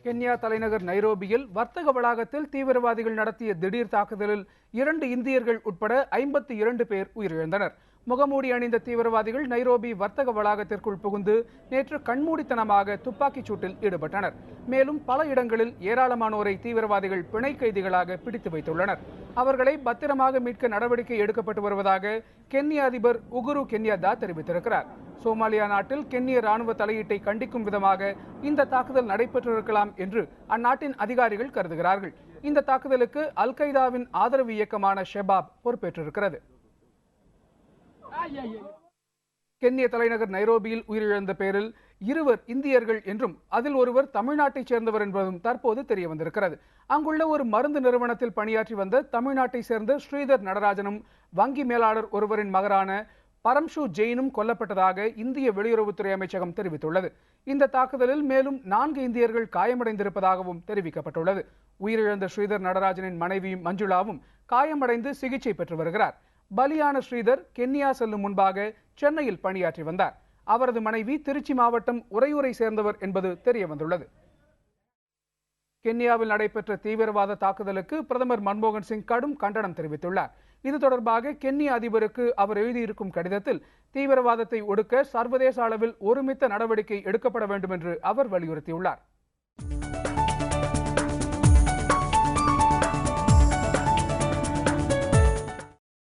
Kenya தலைநகர் நைரோபியில் வர்த்தக வளாகத்தில் தீவிரவாதிகள் நடத்திய திடீர் தாக்குதலில் 2 இந்தியர்கள் உட்பட 52 பேர் உயிரிழந்தனர். முகமூடி அணிந்த தீவிரவாதிகள் நைரோபி வர்த்தக வளாகத்திற்குள் புகுந்து நேற்று கண்மூடித்தனமாக துப்பாக்கிச் சூட்டில் ஈடுபட்டனர். மேலும் பல இடங்களில் ஏராளமானோரை தீவிரவாதிகள் பிணை கைதிகளாக பிடித்து வைத்துள்ளனர். அவர்களை பத்திரமாக மீட்க நடவடிக்கை எடுக்கப்பட்டு வருவதாக கென்யா அதிபர் உகுரு கென்யாத்தா தெரிவித்திருக்கிறார். சோமாலியா நாட்டில் கென்ய ராணுவ தலையீட்டை கண்டிக்கும் விதமாக இந்த தாக்குதல் நடைபெற்றிருக்கலாம் என்று அந்நாட்டின் அதிகாரிகள் கருதுகிறார்கள். இந்த தாக்குதலுக்கு அல் கைதாவின் ஆதரவு இயக்கமான ஷெபாப் பொறுப்பேற்றிருக்கிறது. கென்ய தலைநகர் நைரோபியில் உயிரிழந்த பேரில் 2 இந்தியர்கள் என்றும் அதில் ஒருவர் தமிழ்நாட்டைச் சேர்ந்தவர் என்பதும் தற்போது தெரிய வந்திருக்கிறது. அங்குள்ள ஒரு மருந்து நிறுவனத்தில் பணியாற்றி வந்த தமிழ்நாட்டை சேர்ந்த ஸ்ரீதர் நடராஜனும் வங்கி மேலாளர் ஒருவரின் மகரான பரம்ஷு ஜெயினும் கொல்லப்பட்டதாக இந்திய வெளியுறவுத்துறை அமைச்சகம் தெரிவித்துள்ளது. இந்த தாக்குதலில் மேலும் 4 இந்தியர்கள் காயமடைந்திருப்பதாகவும் தெரிவிக்கப்பட்டுள்ளது. உயிரிழந்த ஸ்ரீதர் நடராஜனின் மனைவியும் மஞ்சுளாவும் காயமடைந்து சிகிச்சை பெற்று வருகிறார். பலியான ஸ்ரீதர் கென்யா செல்லும் முன்பாக சென்னையில் பணியாற்றி வந்தார். அவரது மனைவி திருச்சி மாவட்டம் உறையூரை சேர்ந்தவர் என்பது தெரிய வந்துள்ளது. கென்யாவில் நடைபெற்ற தீவிரவாத தாக்குதலுக்கு பிரதமர் மன்மோகன் சிங் கடும் கண்டனம் தெரிவித்துள்ளார். இது தொடர்பாக கென்ய அதிபருக்கு அவர் எழுதியிருக்கும் கடிதத்தில் தீவிரவாதத்தை ஒடுக்க சர்வதேச அளவில் ஒருமித்த நடவடிக்கை எடுக்கப்பட வேண்டும் என்று அவர் வலியுறுத்தியுள்ளார்.